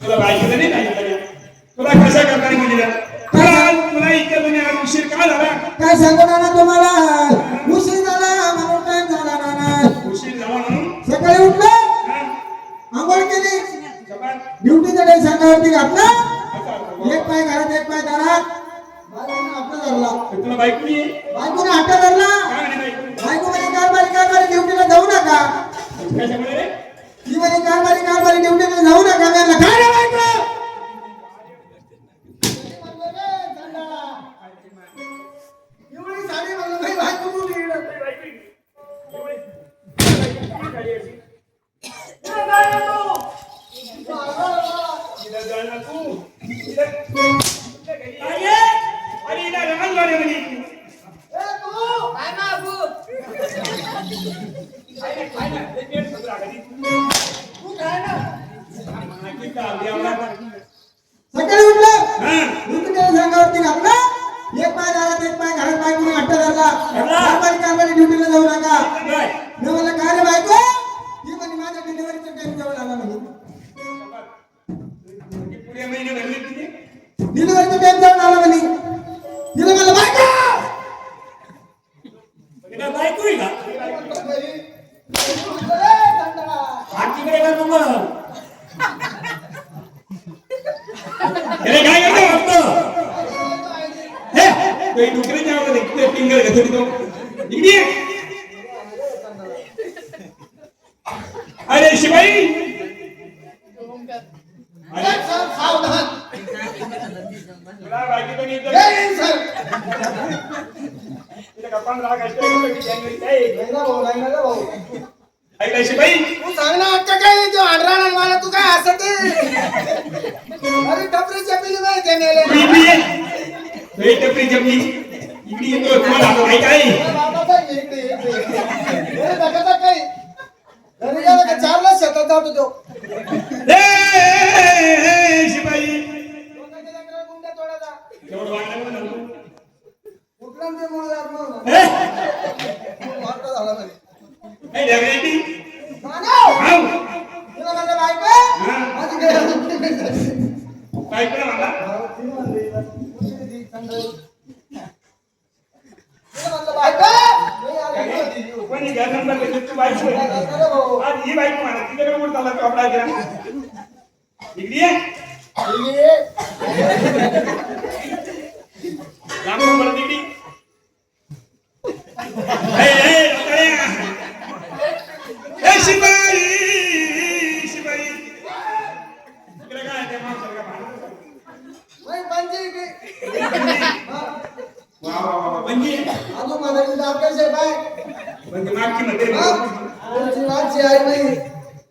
तुला बायकोला नाही सांगितलं तुला कशा करताना मुलीला तुला इतक्या दुनिया उशीर का झाला काय सांगू ना तुम्हाला उशीर झाला म्हणून टाइम झाला ना उशीर झाला म्हणून सकाळी उठलं आंघोळ केली ड्युटीचा डे सांगावरती घातला एक पाय घरात एक पाय दारात आपला धरला तुला बायको नाही बायकोने हात धरला बायको म्हणे कारभारी ड्युटीला जाऊ नका ती म्हणे कारभारी ड्युटीला जाऊ नका मी म्हणलं काय रे बायको एवढी साडी म्हणलं भाई बायको कुठे सकाळी उठलं ड्युटीच्या सांगावरती घातला एक पाय दारात एक पाय घरात बायकोने हट्ट धरला कारभारी ड्युटीला जाऊ नका मी म्हणलं काय रे बायको ती म्हणे माझ्या डिलिव्हरीचा टाइम जवळ आला म्हणे डिलिव्हरीचा टाइम जवळ आला म्हणे तिला म्हणलं बायको बायको आहे काय करतो डुकरीच्या आवाजात फिंगर घेतो इकडे अरे शिवाई सावधान शिवाई तू सांग ना आता काय तो आडरा मला तू काय असं ते अरे टपरी चपली माहिती मेले टपरी चपली इकडे येतो तुम्हाला काय काय काही घरी गेला का 4 लाख शेतात जातो तो शिवाई गुंड्या तोडायचा एवढं वाटलं उठला ते मुळे झाला ही बाईक म्हणा तिकडे कुठं चालला तू आपला इकडे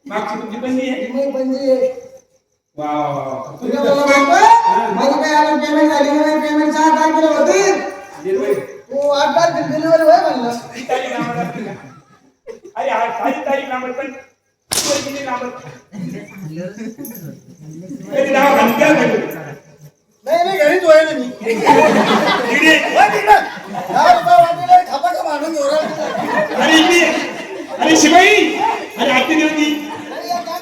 मागची तुमची बंदी आहे माझी काय आलं पेमेंट झाली पेमेंट 6 तारखेला होती तू 8 तारखेला डिलिव्हरी होय म्हणलं अरे 8 तारीख लांबत पण किती लांबत कधी नाव घालत्या नाही घरीच होय ना मी मानून अरे शिवाई अरे आजची दिवशी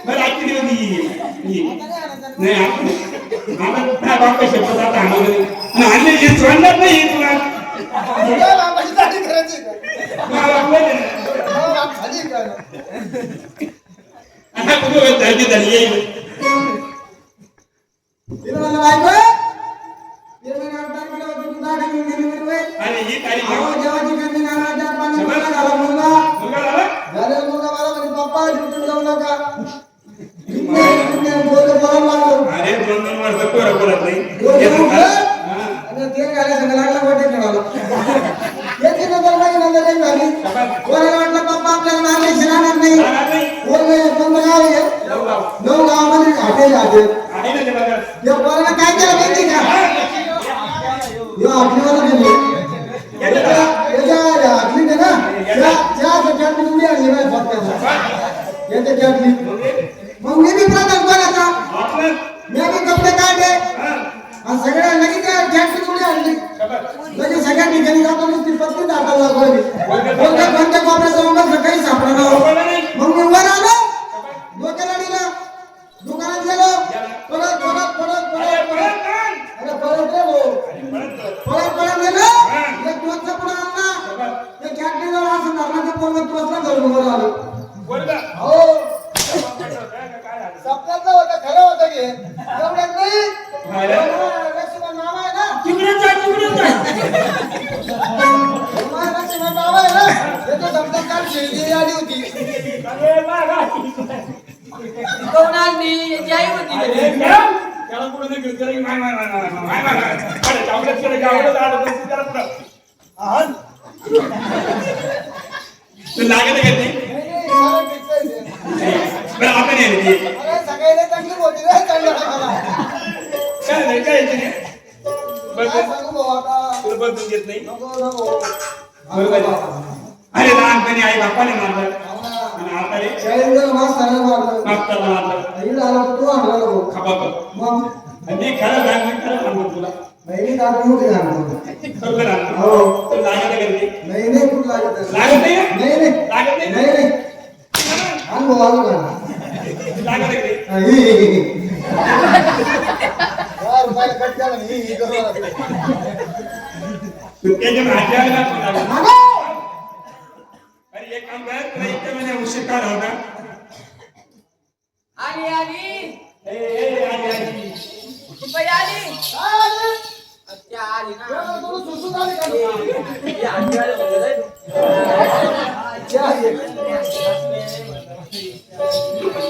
बरं आजची दिवशी नाही बापा शपथ आता आणले सोडणार नाही तुला आणि ही तारीख अरे 2 वर्ष पोरं बोलत नाही पप्पा आपल्याला मारले राहणार नाही नऊ गावामध्ये हॉटेल काय केलं माहिती का मग मी प्रधान कोणाचा मी कपडे काढले सगळ्या लगेच उडी आणली म्हणजे सगळ्या ठिकाणी जातो ती 35 हाताला लागली कोणत्या कोपऱ्याचा उंबर सकाळी सापडला मग मी वर आलो डोक्याला दिलं दुकानात गेलो स्वप्नातलं होतं खरं होतं की एवढ्यात नाही लक्ष्मण मामा आहे ना तिकडून जा लक्ष्मण मामा आहे ना त्याचं समजा काल शेळी आली होती त्याला पुढे नाही घेऊन त्याला माय माय माय माय माय माय माय चावलत केलं गावलं आलं त्याला पुढं आहात तू लागत का ते बरं आपण नाही रे सगळ्याला चांगली होती रे चांगली काय नाही काय नाही बस सांगू भाऊ आता तुला बदलून घेत नाही नको नको बरोबर अरे लहानपणी आई बापाने मारलं आणि आता रे शाळेत मास्तर मारलं मागताना मारलं आई आला तू आणला नको खपाप मग आणि खरं सांग मी खरं सांगतो तुला बहिणी दादा मोठी झाला खरं सांग हो तू लागत का ते नाही नाही खूप लागत आहे. लागत नाही नाही नाही लागत नाही नाही नाही अनुभव आलो का लागत का ते रुपयाला कट केला ही करू तू त्याच्या भाज्याला मागो अरे एक काम कर तुला इतक्या महिन्या उशीर का होता आली आली ए ए आली आली रुपये आली त्या आली ना तुला सुसू झाली का या आली वगैरे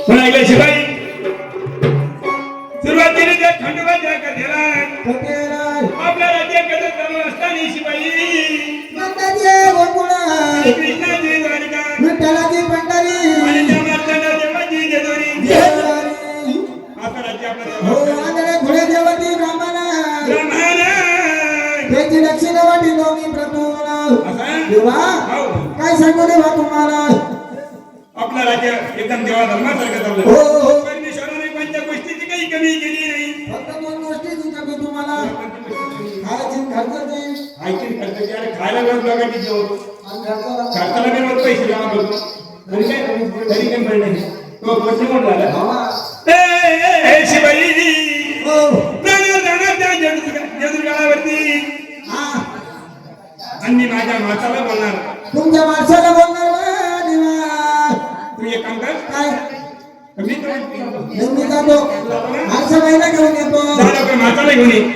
पुन्हा ऐकलं शिवाई सुरुवातीने त्या खंडोबाच्या कथेला आपल्या राज्याकडे चालू असताना शिवाई कृष्णाची द्वारिका आणि त्या मार्गाने देवाची जेजुरी आता राज्य आपल्या ब्रह्मांड दक्षिण वाटी दोन्ही प्रभू काय सांगू दे बा तुम्हाला आपलं राज्य एकदम देवा धर्मासारखं चाललं हो परमेश्वराने कोणत्या गोष्टीची काही कमी केली नाही फक्त दोन गोष्टी कमी तुम्हाला खायची खर्चाची ऐकून खर्च की अरे खायला वेळ बघायची जेवण आणि खर्चाला मी मग पैसे जमा करतो तरी काही मिळणार नाही तो गोष्टी मोठ झाला ए शिवाई जाणार त्या जेजुरगाळावरती आणि मी माझ्या माताला बोलणार तुमच्या माणसाला बोलणार तू एक काम कर काय मी मी जातो माणसं महिला घेऊन येतो माताला घेऊन ये